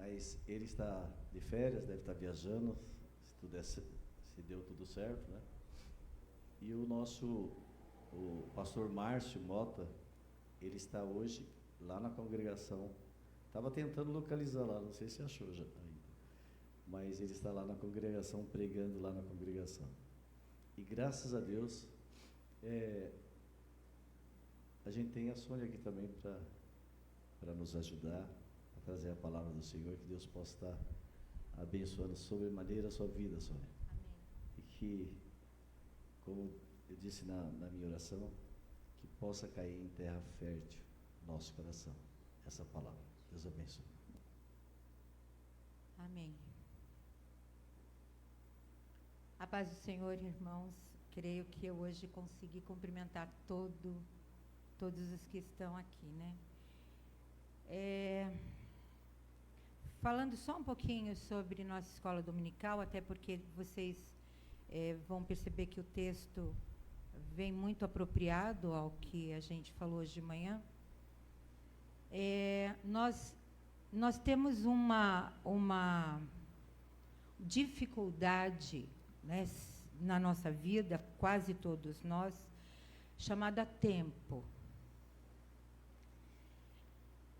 mas ele está de férias, deve estar viajando, se deu tudo certo, né? E o pastor Márcio Mota, ele está hoje lá na congregação. Estava tentando localizar lá, não sei se achou já ainda, mas ele está lá na congregação, pregando lá na congregação. E graças a Deus, a gente tem a Sônia aqui também para nos ajudar a trazer a palavra do Senhor, que Deus possa estar abençoando sobremaneira a sua vida, Sônia. Amém. E que, como eu disse na minha oração, que possa cair em terra fértil no nosso coração, essa palavra. Deus abençoe. Amém. A paz do Senhor, irmãos. Creio que eu hoje consegui cumprimentar todos os que estão aqui, né? Falando só um pouquinho sobre nossa escola dominical, até porque vocês vão perceber que o texto vem muito apropriado ao que a gente falou hoje de manhã. Nós temos uma dificuldade, né, na nossa vida, quase todos nós, chamada tempo.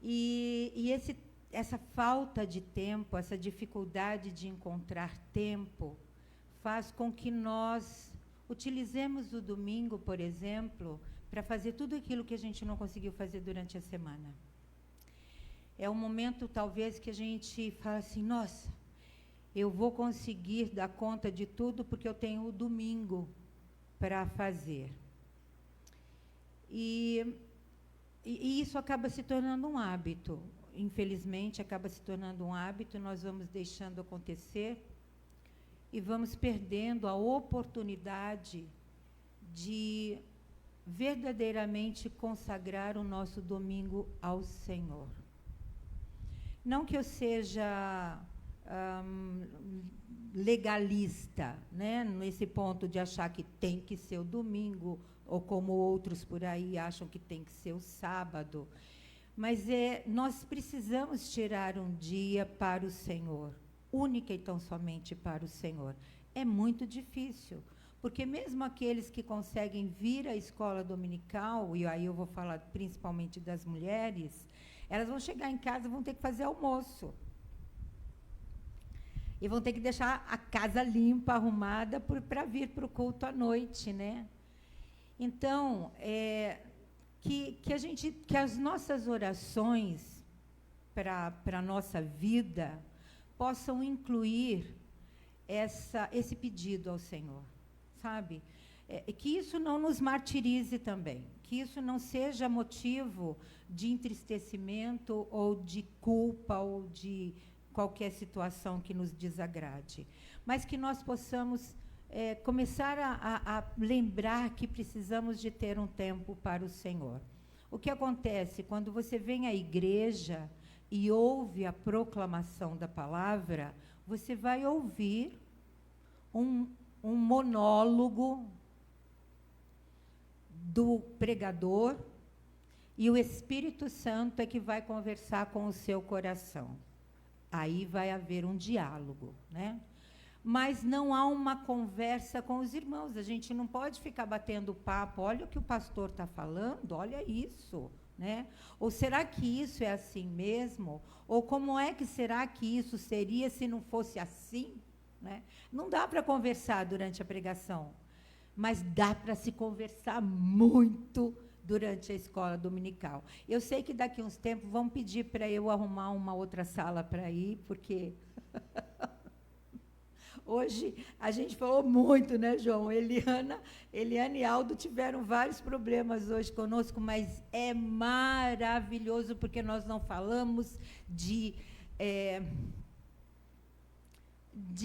E essa falta de tempo, essa dificuldade de encontrar tempo, faz com que nós utilizemos o domingo, por exemplo, para fazer tudo aquilo que a gente não conseguiu fazer durante a semana. É um momento, talvez, que a gente fala assim, nossa, eu vou conseguir dar conta de tudo porque eu tenho o domingo para fazer. E isso acaba se tornando um hábito. Infelizmente, acaba se tornando um hábito, nós vamos deixando acontecer e vamos perdendo a oportunidade de verdadeiramente consagrar o nosso domingo ao Senhor. Não que eu seja legalista, né, nesse ponto de achar que tem que ser o domingo, ou como outros por aí acham que tem que ser o sábado, mas nós precisamos tirar um dia para o Senhor, única e tão somente para o Senhor. É muito difícil, porque mesmo aqueles que conseguem vir à escola dominical, e aí eu vou falar principalmente das mulheres, elas vão chegar em casa e vão ter que fazer almoço. E vão ter que deixar a casa limpa, arrumada, para vir para o culto à noite, né? Então, que as nossas orações para a nossa vida possam incluir esse pedido ao Senhor, sabe? Que isso não nos martirize também, que isso não seja motivo de entristecimento ou de culpa ou de qualquer situação que nos desagrade, mas que nós possamos começar a lembrar que precisamos de ter um tempo para o Senhor. O que acontece quando você vem à igreja e ouve a proclamação da palavra, você vai ouvir um monólogo do pregador e o Espírito Santo é que vai conversar com o seu coração. Aí vai haver um diálogo, né? Mas não há uma conversa com os irmãos. A gente não pode ficar batendo papo. Olha o que o pastor está falando, olha isso, né? Ou será que isso é assim mesmo? Ou como é que será que isso seria se não fosse assim? Né? Não dá para conversar durante a pregação, mas dá para se conversar muito durante a escola dominical. Eu sei que daqui a uns tempos vão pedir para eu arrumar uma outra sala para ir, porque hoje a gente falou muito, né, João? Eliana e Aldo tiveram vários problemas hoje conosco, mas é maravilhoso, porque nós não falamos de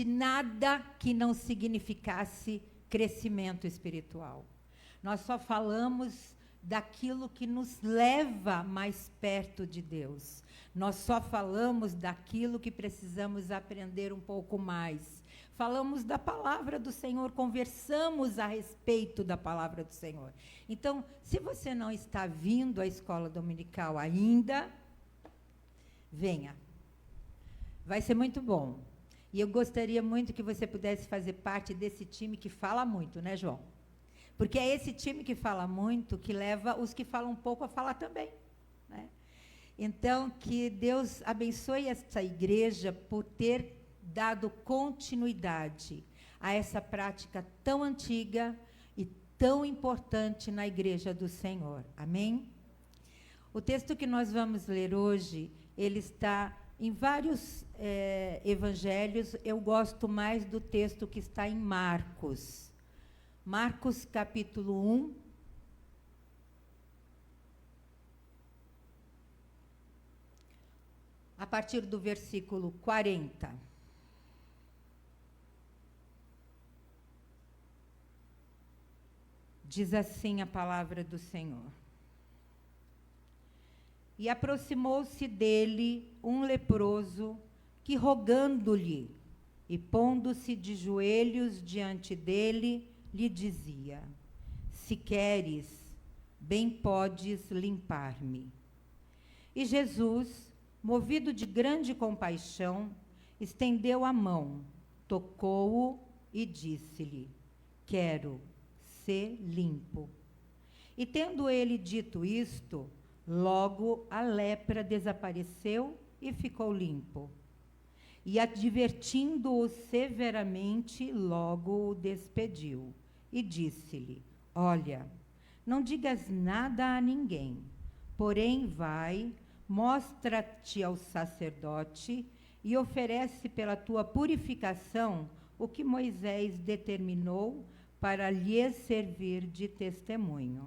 nada que não significasse crescimento espiritual. Nós só falamos daquilo que nos leva mais perto de Deus. Nós só falamos daquilo que precisamos aprender um pouco mais. Falamos da palavra do Senhor, conversamos a respeito da palavra do Senhor. Então, se você não está vindo à escola dominical ainda, venha. Vai ser muito bom. E eu gostaria muito que você pudesse fazer parte desse time que fala muito, né, João? Porque é esse time que fala muito que leva os que falam pouco a falar também, né? Então, que Deus abençoe essa igreja por ter dado continuidade a essa prática tão antiga e tão importante na igreja do Senhor. Amém? O texto que nós vamos ler hoje, ele está em vários evangelhos. Eu gosto mais do texto que está em Marcos. Marcos, capítulo 1. A partir do versículo 40. Diz assim a palavra do Senhor. E aproximou-se dele um leproso, que rogando-lhe e pondo-se de joelhos diante dele, lhe dizia: se queres, bem podes limpar-me. E Jesus, movido de grande compaixão, estendeu a mão, tocou-o e disse-lhe: quero, ser limpo. E tendo ele dito isto, logo a lepra desapareceu e ficou limpo. E advertindo-o severamente, logo o despediu. E disse-lhe: olha, não digas nada a ninguém, porém vai, mostra-te ao sacerdote e oferece pela tua purificação o que Moisés determinou para lhes servir de testemunho.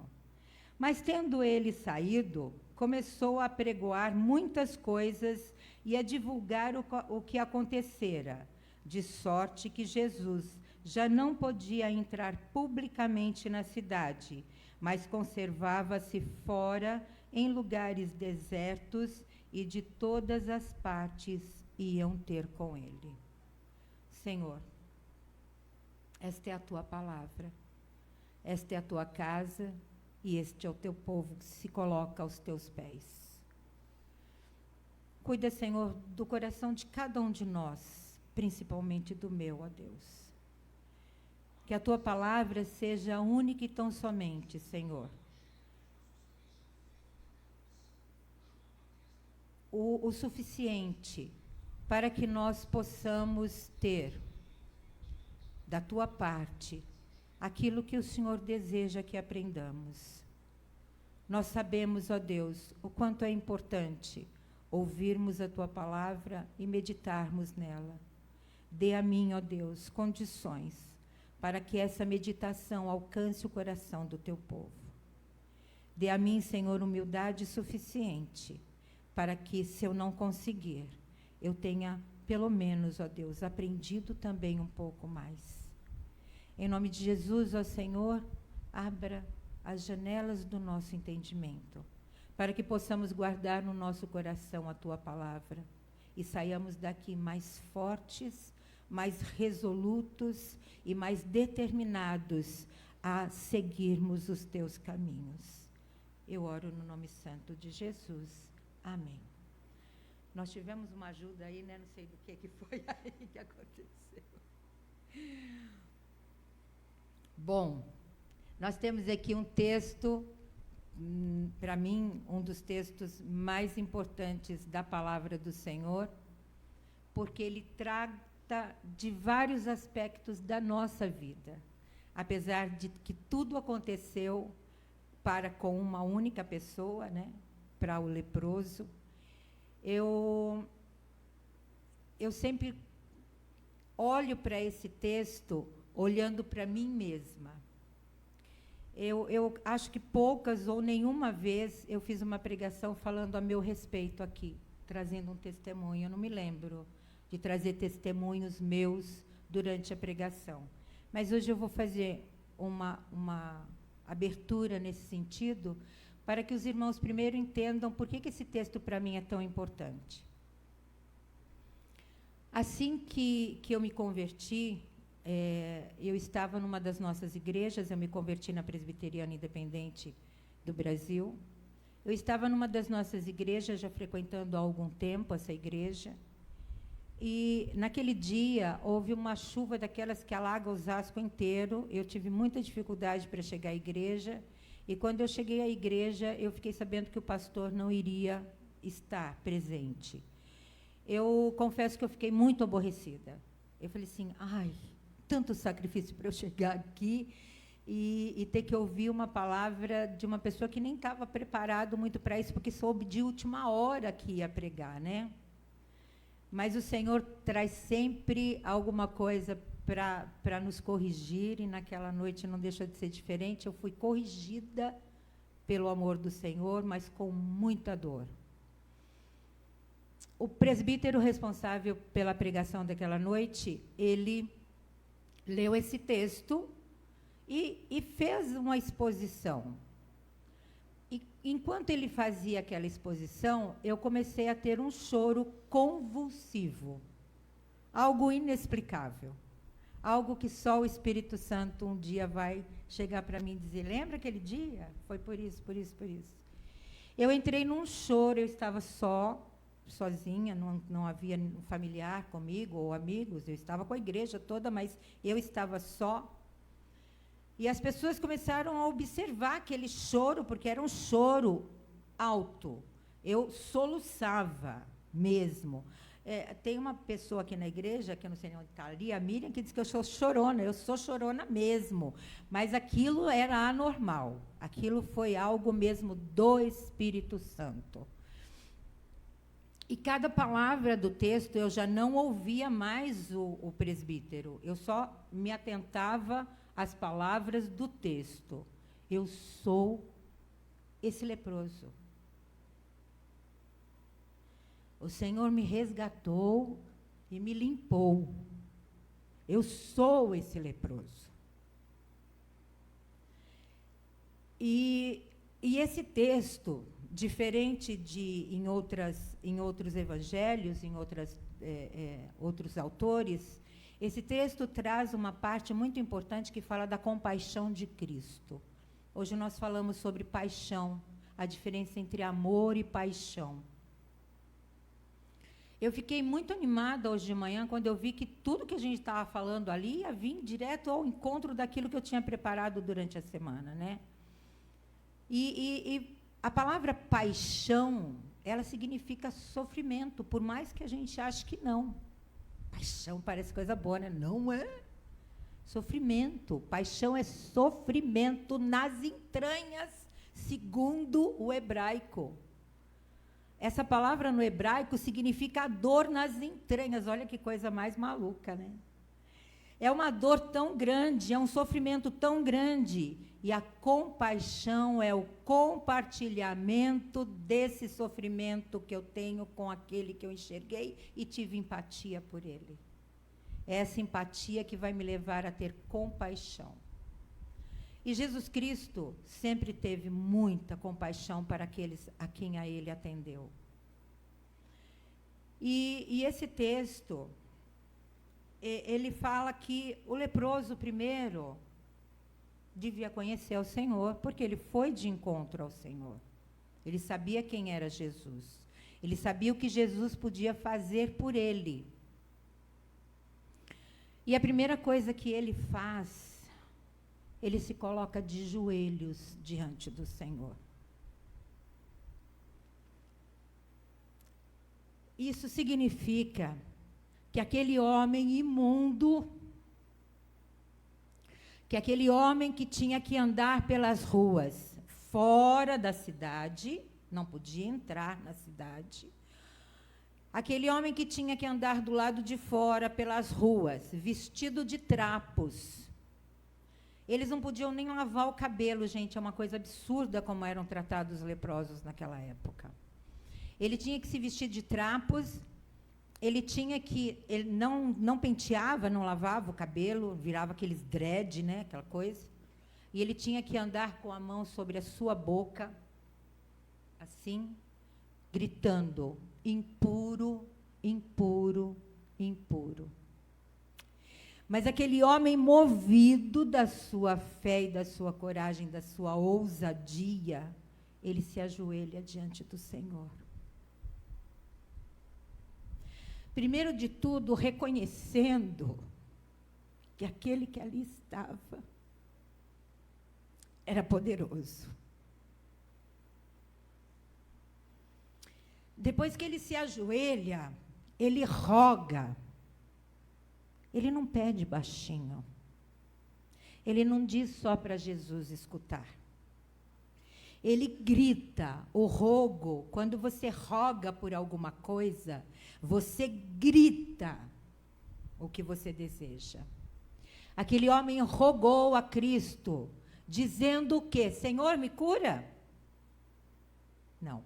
Mas tendo ele saído, começou a pregoar muitas coisas e a divulgar o que acontecera, de sorte que Jesus já não podia entrar publicamente na cidade, mas conservava-se fora em lugares desertos, e de todas as partes iam ter com ele. Senhor, esta é a tua palavra, esta é a tua casa, e este é o teu povo que se coloca aos teus pés. Cuida, Senhor, do coração de cada um de nós, principalmente do meu, ó Deus. Que a tua palavra seja única e tão somente, Senhor, o suficiente para que nós possamos ter da tua parte aquilo que o Senhor deseja que aprendamos. Nós sabemos, ó Deus, o quanto é importante ouvirmos a tua palavra e meditarmos nela. Dê a mim, ó Deus, condições para que essa meditação alcance o coração do teu povo. Dê a mim, Senhor, humildade suficiente para que, se eu não conseguir, eu tenha, pelo menos, ó Deus, aprendido também um pouco mais. Em nome de Jesus, ó Senhor, abra as janelas do nosso entendimento, para que possamos guardar no nosso coração a tua palavra e saiamos daqui mais fortes, mais resolutos e mais determinados a seguirmos os teus caminhos. Eu oro no nome santo de Jesus. Amém. Nós tivemos uma ajuda aí, né? Não sei do que foi aí que aconteceu. Bom, nós temos aqui um texto, para mim, um dos textos mais importantes da palavra do Senhor, porque ele trata de vários aspectos da nossa vida. Apesar de que tudo aconteceu com uma única pessoa, né? Para o leproso, eu sempre olho para esse texto olhando para mim mesma. Eu acho que poucas ou nenhuma vez eu fiz uma pregação falando a meu respeito aqui, trazendo um testemunho. Eu não me lembro de trazer testemunhos meus durante a pregação. Mas hoje eu vou fazer uma abertura nesse sentido, para que os irmãos primeiro entendam por que esse texto para mim é tão importante. Assim que eu me converti, eu estava numa das nossas igrejas, eu me converti na Presbiteriana Independente do Brasil. Eu estava numa das nossas igrejas, já frequentando há algum tempo essa igreja, E naquele dia houve uma chuva daquelas que alaga Osasco inteiro. Eu tive muita dificuldade para chegar à igreja. E quando eu cheguei à igreja, eu fiquei sabendo que o pastor não iria estar presente. Eu confesso que eu fiquei muito aborrecida. Eu falei assim, ai, tanto sacrifício para eu chegar aqui e ter que ouvir uma palavra de uma pessoa que nem estava preparado muito para isso, porque soube de última hora que ia pregar, né? Mas o Senhor traz sempre alguma coisa para nos corrigir, e naquela noite não deixa de ser diferente. Eu fui corrigida pelo amor do Senhor, mas com muita dor. O presbítero responsável pela pregação daquela noite, ele leu esse texto e fez uma exposição. E, enquanto ele fazia aquela exposição, eu comecei a ter um choro convulsivo, algo inexplicável, algo que só o Espírito Santo um dia vai chegar para mim e dizer, lembra aquele dia? Foi por isso, por isso, por isso. Eu entrei num choro, eu estava sozinha, não havia um familiar comigo ou amigos, eu estava com a igreja toda, mas eu estava só. E as pessoas começaram a observar aquele choro, porque era um choro alto. Eu soluçava mesmo. Tem uma pessoa aqui na igreja, que eu não sei onde está ali, a Miriam, que diz que eu sou chorona. Eu sou chorona mesmo. Mas aquilo era anormal. Aquilo foi algo mesmo do Espírito Santo. E cada palavra do texto eu já não ouvia mais o presbítero. Eu só me atentava às palavras do texto. Eu sou esse leproso. O Senhor me resgatou e me limpou. Eu sou esse leproso. E esse texto, diferente de em outros evangelhos, em outros autores, esse texto traz uma parte muito importante que fala da compaixão de Cristo. Hoje nós falamos sobre paixão, a diferença entre amor e paixão. Eu fiquei muito animada hoje de manhã quando eu vi que tudo que a gente estava falando ali ia vir direto ao encontro daquilo que eu tinha preparado durante a semana, né? E a palavra paixão, ela significa sofrimento, por mais que a gente ache que não. Paixão parece coisa boa, né? Não é. Sofrimento. Paixão é sofrimento nas entranhas, segundo o hebraico. Essa palavra no hebraico significa a dor nas entranhas. Olha que coisa mais maluca, né? É uma dor tão grande, é um sofrimento tão grande. E a compaixão é o compartilhamento desse sofrimento que eu tenho com aquele que eu enxerguei e tive empatia por ele. É essa empatia que vai me levar a ter compaixão. E Jesus Cristo sempre teve muita compaixão para aqueles a quem a ele atendeu. E esse texto, ele fala que o leproso primeiro devia conhecer o Senhor, porque ele foi de encontro ao Senhor. Ele sabia quem era Jesus. Ele sabia o que Jesus podia fazer por ele. E a primeira coisa que ele faz, ele se coloca de joelhos diante do Senhor. Isso significa que aquele homem imundo, que aquele homem que tinha que andar pelas ruas fora da cidade, não podia entrar na cidade, aquele homem que tinha que andar do lado de fora pelas ruas, vestido de trapos, eles não podiam nem lavar o cabelo, gente, é uma coisa absurda como eram tratados os leprosos naquela época. Ele tinha que se vestir de trapos, ele não penteava, não lavava o cabelo, virava aqueles dread, né, aquela coisa. E ele tinha que andar com a mão sobre a sua boca, assim, gritando, impuro, impuro, impuro. Mas aquele homem movido da sua fé e da sua coragem, da sua ousadia, ele se ajoelha diante do Senhor. Primeiro de tudo, reconhecendo que aquele que ali estava era poderoso. Depois que ele se ajoelha, ele roga. Ele não pede baixinho. Ele não diz só para Jesus escutar. Ele grita. O rogo, quando você roga por alguma coisa, você grita o que você deseja. Aquele homem rogou a Cristo, dizendo o quê? Senhor, me cura? Não.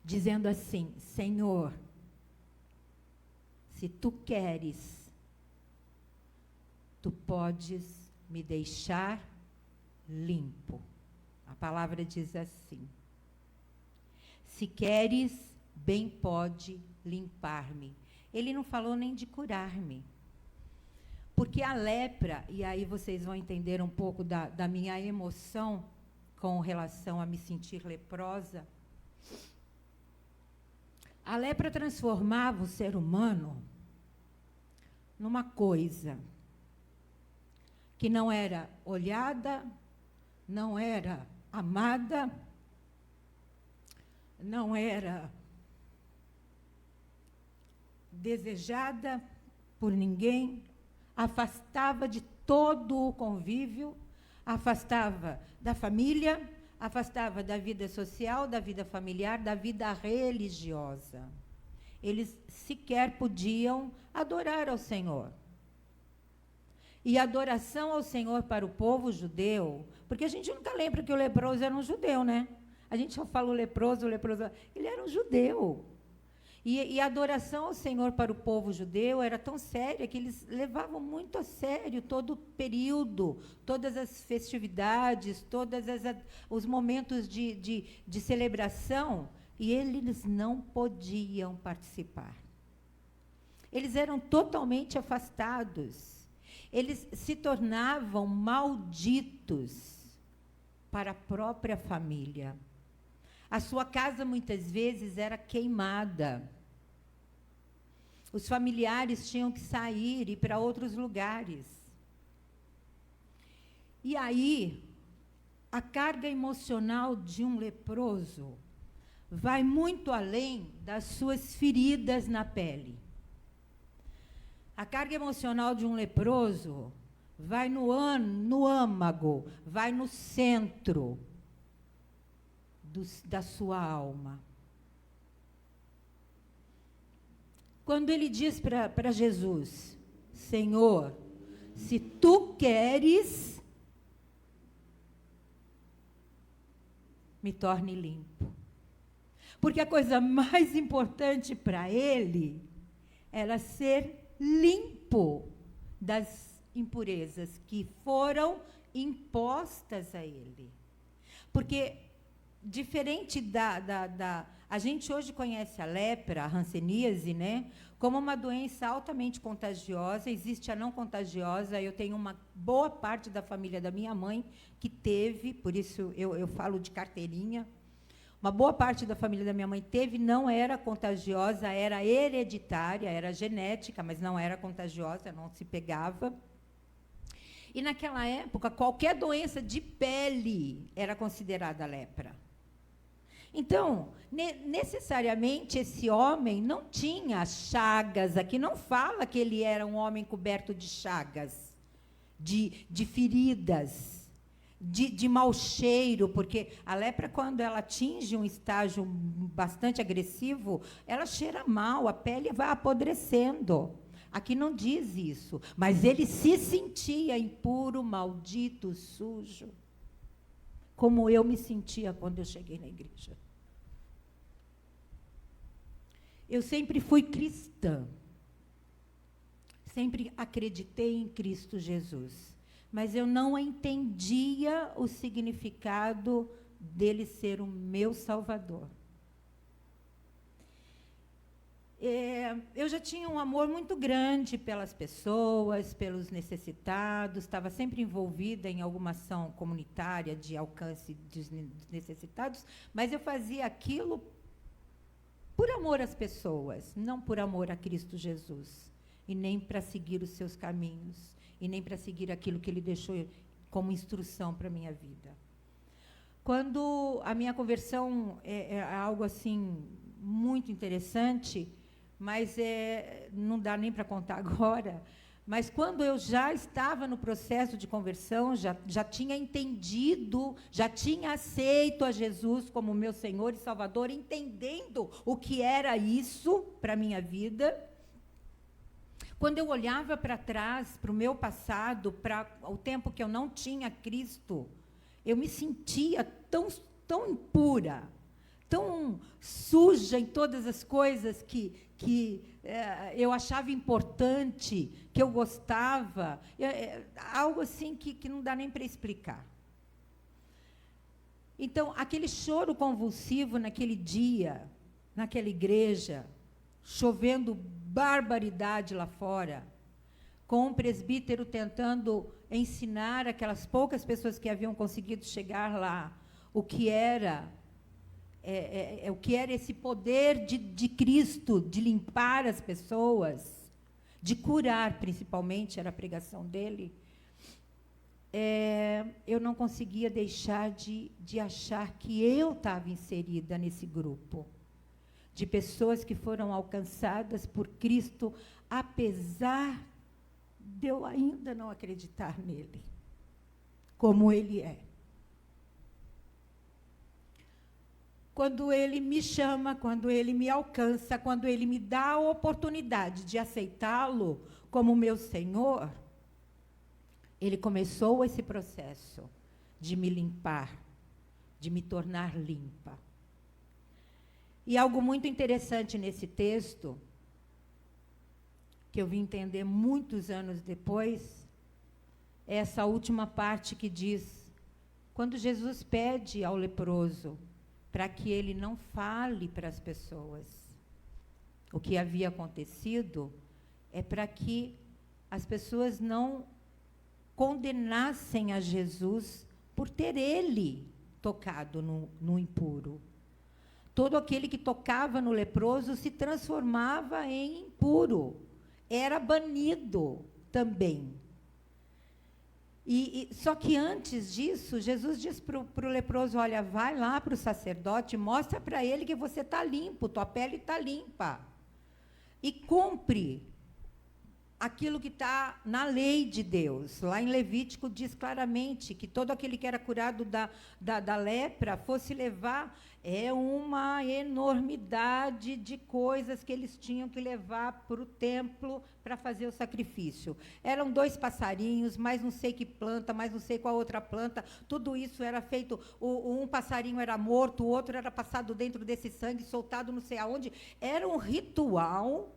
Dizendo assim, Senhor, se tu queres, tu podes me deixar limpo. A palavra diz assim. Se queres, bem pode limpar-me. Ele não falou nem de curar-me. Porque a lepra, e aí vocês vão entender um pouco da minha emoção com relação a me sentir leprosa. A lepra transformava o ser humano numa coisa que não era olhada, não era amada, não era desejada por ninguém, afastava de todo o convívio, afastava da família, afastava da vida social, da vida familiar, da vida religiosa. Eles sequer podiam adorar ao Senhor. E a adoração ao Senhor para o povo judeu, porque a gente nunca lembra que o leproso era um judeu, né? A gente só fala o leproso, ele era um judeu. E a adoração ao Senhor para o povo judeu era tão séria que eles levavam muito a sério todo o período, todas as festividades, todos os momentos de celebração, e eles não podiam participar. Eles eram totalmente afastados. Eles se tornavam malditos para a própria família. A sua casa, muitas vezes, era queimada. Os familiares tinham que sair e ir para outros lugares. E aí, a carga emocional de um leproso vai muito além das suas feridas na pele. A carga emocional de um leproso vai no âmago, vai no centro da sua alma. Quando ele diz para Jesus, Senhor, se tu queres, me torne limpo. Porque a coisa mais importante para ele era ser limpo das impurezas que foram impostas a ele. Porque diferente a gente hoje conhece a lepra, a hanseníase, né, como uma doença altamente contagiosa. Existe a não contagiosa. Eu tenho uma boa parte da família da minha mãe que teve, por isso eu falo de carteirinha. Uma boa parte da família da minha mãe teve, não era contagiosa, era hereditária, era genética, mas não era contagiosa, não se pegava. E naquela época, qualquer doença de pele era considerada lepra. Então, necessariamente, esse homem não tinha chagas. Aqui não fala que ele era um homem coberto de chagas, de feridas, de mau cheiro, porque a lepra, quando ela atinge um estágio bastante agressivo, ela cheira mal, a pele vai apodrecendo. Aqui não diz isso, mas ele se sentia impuro, maldito, sujo, como eu me sentia quando eu cheguei na igreja. Eu sempre fui cristã, sempre acreditei em Cristo Jesus, mas eu não entendia o significado dele ser o meu Salvador. Eu já tinha um amor muito grande pelas pessoas, pelos necessitados, estava sempre envolvida em alguma ação comunitária de alcance dos necessitados, mas eu fazia aquilo por amor às pessoas, não por amor a Cristo Jesus, e nem para seguir os seus caminhos, e nem para seguir aquilo que Ele deixou como instrução para a minha vida. Quando a minha conversão é algo assim muito interessante, mas não dá nem para contar agora, mas quando eu já estava no processo de conversão, já tinha entendido, já tinha aceito a Jesus como meu Senhor e Salvador, entendendo o que era isso para a minha vida, quando eu olhava para trás, para o meu passado, para o tempo que eu não tinha Cristo, eu me sentia tão impura, tão suja em todas as coisas que eu achava importante, que eu gostava, algo assim que não dá nem para explicar. Então, aquele choro convulsivo naquele dia, naquela igreja, chovendo barbaridade lá fora, com um presbítero tentando ensinar aquelas poucas pessoas que haviam conseguido chegar lá o que era esse poder de Cristo, de limpar as pessoas, de curar, principalmente, era a pregação dele. Eu não conseguia deixar de achar que eu estava inserida nesse grupo de pessoas que foram alcançadas por Cristo, apesar de eu ainda não acreditar nele, como ele é. Quando ele me chama, quando ele me alcança, quando ele me dá a oportunidade de aceitá-lo como meu Senhor, ele começou esse processo de me limpar, de me tornar limpa. E algo muito interessante nesse texto, que eu vim entender muitos anos depois, é essa última parte que diz, quando Jesus pede ao leproso para que ele não fale para as pessoas o que havia acontecido, é para que as pessoas não condenassem a Jesus por ter ele tocado no impuro. Todo aquele que tocava no leproso se transformava em impuro, era banido também. Só que antes disso, Jesus diz para o leproso, olha, vai lá para o sacerdote, mostra para ele que você está limpo, tua pele está limpa. E cumpre aquilo que está na lei de Deus. Lá em Levítico diz claramente que todo aquele que era curado da lepra fosse levar uma enormidade de coisas que eles tinham que levar para o templo para fazer o sacrifício. Eram 2 passarinhos, mais não sei que planta, mais não sei qual outra planta, tudo isso era feito, um passarinho era morto, o outro era passado dentro desse sangue, soltado não sei aonde. Era um ritual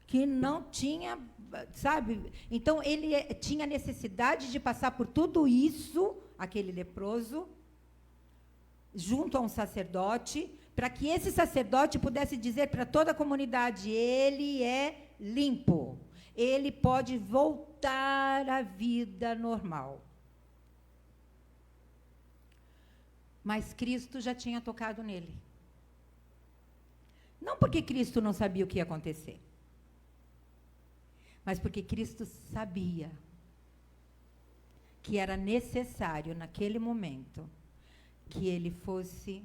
que não tinha, sabe? Então, ele tinha necessidade de passar por tudo isso, aquele leproso, junto a um sacerdote, para que esse sacerdote pudesse dizer para toda a comunidade, ele é limpo, ele pode voltar à vida normal. Mas Cristo já tinha tocado nele. Não porque Cristo não sabia o que ia acontecer, mas porque Cristo sabia que era necessário, naquele momento, que ele fosse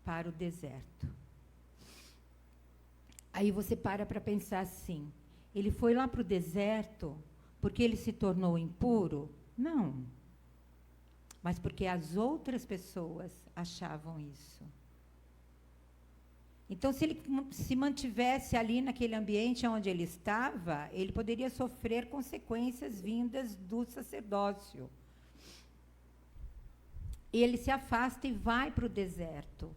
para o deserto. Aí você para pensar assim, ele foi lá para o deserto porque ele se tornou impuro? Não. Mas porque as outras pessoas achavam isso. Então, se ele se mantivesse ali naquele ambiente onde ele estava, ele poderia sofrer consequências vindas do sacerdócio. Ele se afasta e vai para o deserto.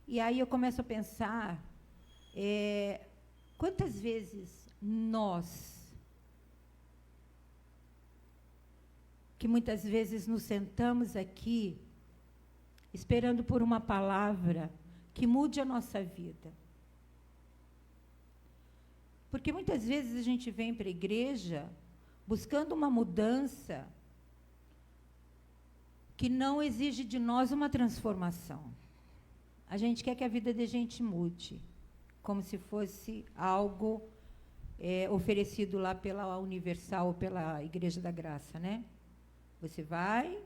E aí eu começo a pensar, quantas vezes nós, que muitas vezes nos sentamos aqui, esperando por uma palavra que mude a nossa vida. Porque muitas vezes a gente vem para a igreja buscando uma mudança que não exige de nós uma transformação. A gente quer que a vida da gente mude. como se fosse algo oferecido lá pela Universal ou pela Igreja da Graça, né? Você vai,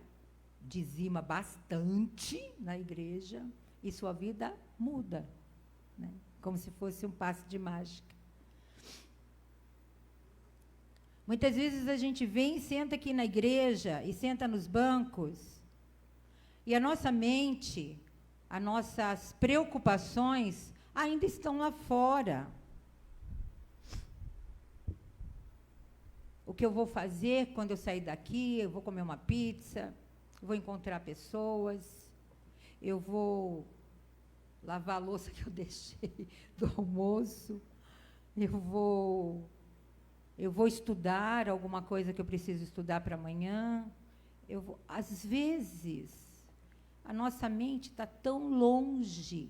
dizima bastante na igreja e sua vida muda, né? Como se fosse um passe de mágica. Muitas vezes a gente vem e senta aqui na igreja e senta nos bancos e a nossa mente, as nossas preocupações ainda estão lá fora. O que eu vou fazer quando eu sair daqui? Eu vou comer uma pizza, vou encontrar pessoas, eu vou lavar a louça que eu deixei do almoço, eu vou estudar alguma coisa que eu preciso estudar para amanhã. Às vezes, a nossa mente está tão longe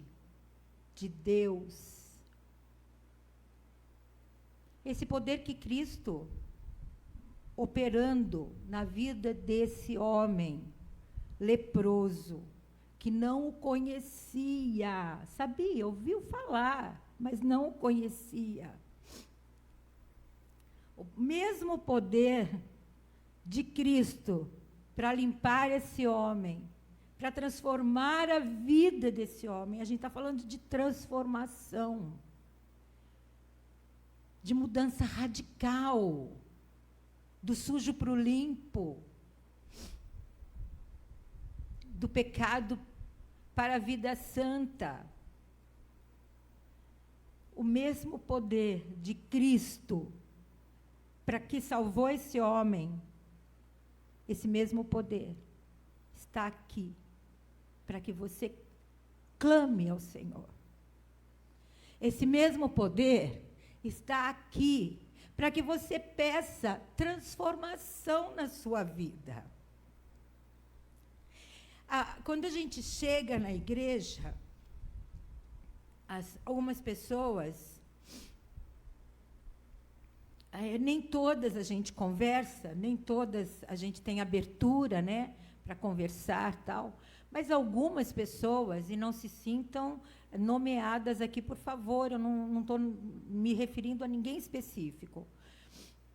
de Deus. Esse poder que Cristo operando na vida desse homem leproso, que não o conhecia, sabia, ouviu falar, mas não o conhecia. O mesmo poder de Cristo para limpar esse homem, para transformar a vida desse homem. A gente está falando de transformação, de mudança radical, do sujo para o limpo, do pecado para a vida santa. O mesmo poder de Cristo para que salvou esse homem, esse mesmo poder está aqui para que você clame ao Senhor. Esse mesmo poder está aqui para que você peça transformação na sua vida. Quando a gente chega na igreja, algumas pessoas, nem todas a gente conversa, nem todas a gente tem abertura, né, para conversar, tal, mas algumas pessoas, e não se sintam nomeadas aqui, por favor, eu não estou me referindo a ninguém específico.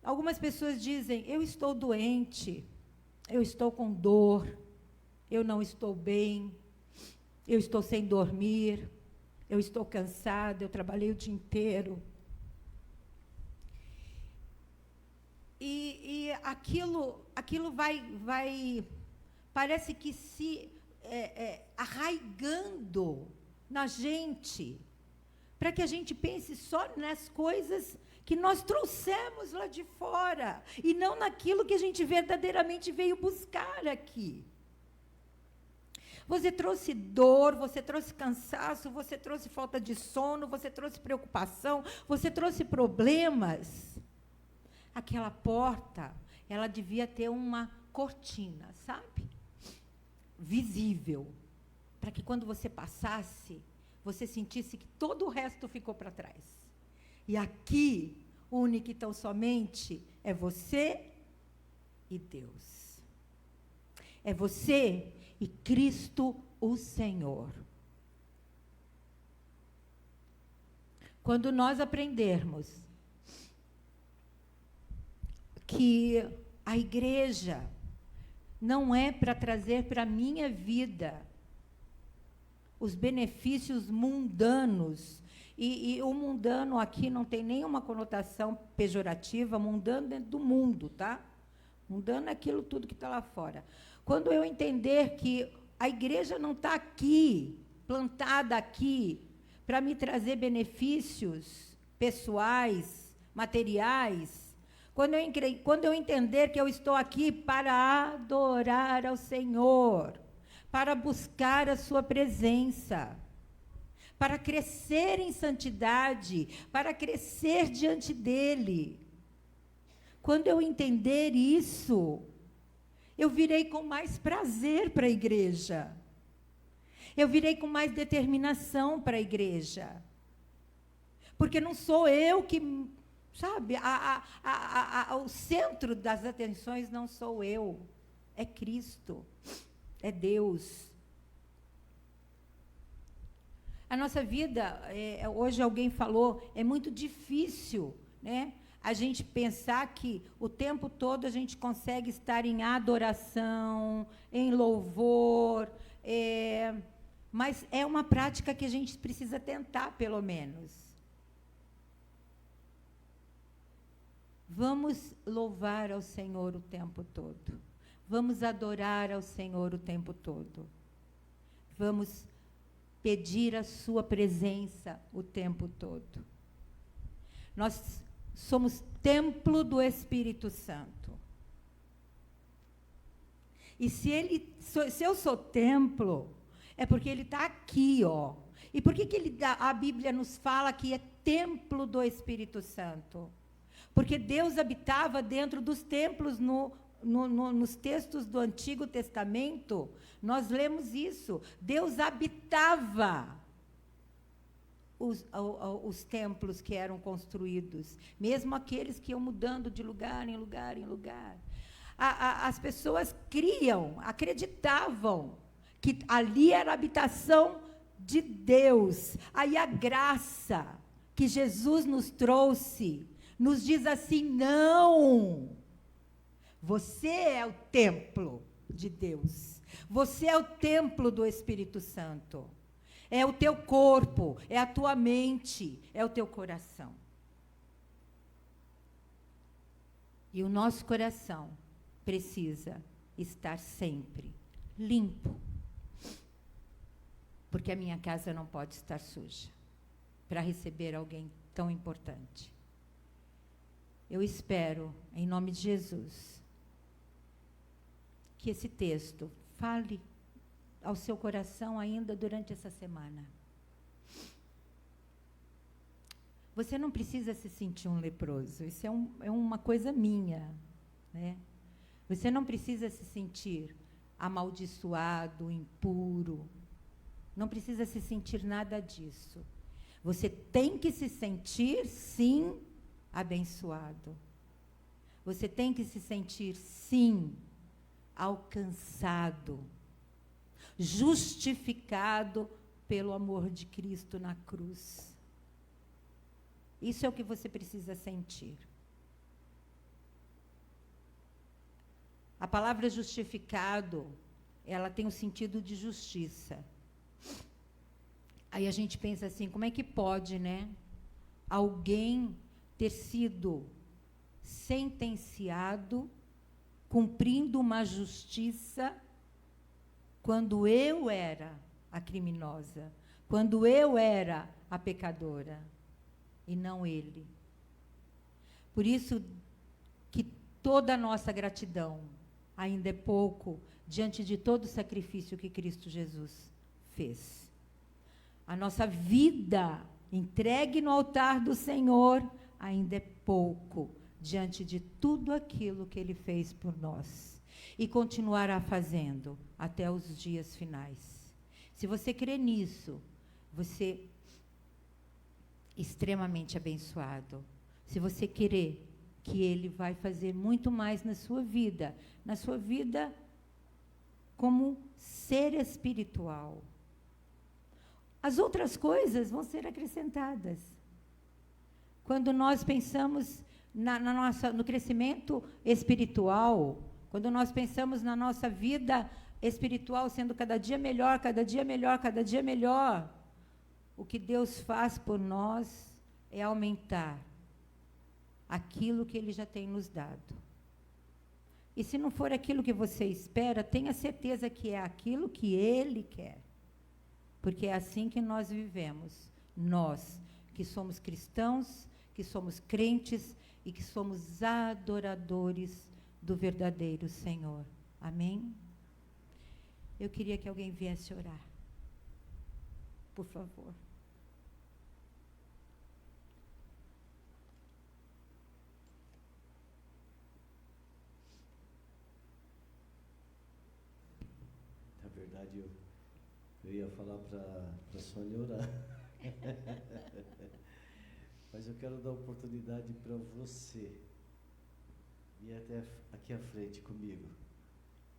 Algumas pessoas dizem, eu estou doente, eu estou com dor, eu não estou bem, eu estou sem dormir, eu estou cansada, eu trabalhei o dia inteiro. E aquilo vai parece que se arraigando na gente, para que a gente pense só nas coisas que nós trouxemos lá de fora, e não naquilo que a gente verdadeiramente veio buscar aqui. Você trouxe dor, você trouxe cansaço, você trouxe falta de sono, você trouxe preocupação, você trouxe problemas. Aquela porta, ela devia ter uma cortina, sabe? Visível, para que quando você passasse, você sentisse que todo o resto ficou para trás. E aqui, única e tão somente, é você e Deus. É você e Cristo o Senhor. Quando nós aprendermos que a igreja não é para trazer para a minha vida os benefícios mundanos, e o mundano aqui não tem nenhuma conotação pejorativa, mundano dentro do mundo, tá? Mundano é aquilo tudo que está lá fora. Quando eu entender que a igreja não está aqui, plantada aqui, para me trazer benefícios pessoais, materiais, quando eu entender que eu estou aqui para adorar ao Senhor, para buscar a sua presença, para crescer em santidade, para crescer diante dEle. Quando eu entender isso, eu virei com mais prazer para a igreja. Eu virei com mais determinação para a igreja. Porque não sou eu que, sabe, o centro das atenções não sou eu, é Cristo, é Deus. A nossa vida, hoje alguém falou, é muito difícil, né? A gente pensar que o tempo todo a gente consegue estar em adoração, em louvor, mas é uma prática que a gente precisa tentar, pelo menos. Vamos louvar ao Senhor o tempo todo. Vamos adorar ao Senhor o tempo todo. Vamos pedir a sua presença o tempo todo. Nós somos templo do Espírito Santo. E se eu sou templo, é porque ele está aqui, ó. E por que a Bíblia nos fala que é templo do Espírito Santo? Porque Deus habitava dentro dos templos nos textos do Antigo Testamento. Nós lemos isso. Deus habitava os templos que eram construídos, mesmo aqueles que iam mudando de lugar em lugar em lugar. As pessoas acreditavam que ali era a habitação de Deus. Aí a graça que Jesus nos trouxe nos diz assim: não, você é o templo de Deus, você é o templo do Espírito Santo, é o teu corpo, é a tua mente, é o teu coração. E o nosso coração precisa estar sempre limpo, porque a minha casa não pode estar suja para receber alguém tão importante. Eu espero, em nome de Jesus, que esse texto fale ao seu coração ainda durante essa semana. Você não precisa se sentir um leproso, isso é uma coisa minha, né? Você não precisa se sentir amaldiçoado, impuro, não precisa se sentir nada disso. Você tem que se sentir, sim, abençoado. Você tem que se sentir, sim, alcançado, justificado pelo amor de Cristo na cruz. Isso é o que você precisa sentir. A palavra justificado, ela tem o sentido de justiça. Aí a gente pensa assim, como é que pode, né? Alguém ter sido sentenciado, cumprindo uma justiça, quando eu era a criminosa, quando eu era a pecadora, e não ele. Por isso que toda a nossa gratidão ainda é pouco diante de todo o sacrifício que Cristo Jesus fez. A nossa vida entregue no altar do Senhor ainda é pouco diante de tudo aquilo que Ele fez por nós. E continuará fazendo até os dias finais. Se você crê nisso, você é extremamente abençoado. Se você querer que Ele vai fazer muito mais na sua vida como ser espiritual. As outras coisas vão ser acrescentadas. Quando nós pensamos no crescimento espiritual, quando nós pensamos na nossa vida espiritual sendo cada dia melhor, cada dia melhor, cada dia melhor, o que Deus faz por nós é aumentar aquilo que Ele já tem nos dado. E se não for aquilo que você espera, tenha certeza que é aquilo que Ele quer. Porque é assim que nós vivemos. Nós, que somos cristãos, que somos crentes e que somos adoradores do verdadeiro Senhor. Amém? Eu queria que alguém viesse orar. Por favor. Na verdade, eu ia falar para a Sônia orar. Mas eu quero dar oportunidade para você vir até aqui à frente comigo,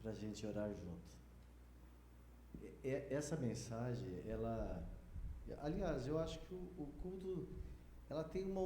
para a gente orar junto. Essa mensagem, ela Aliás, eu acho que o culto, ela tem uma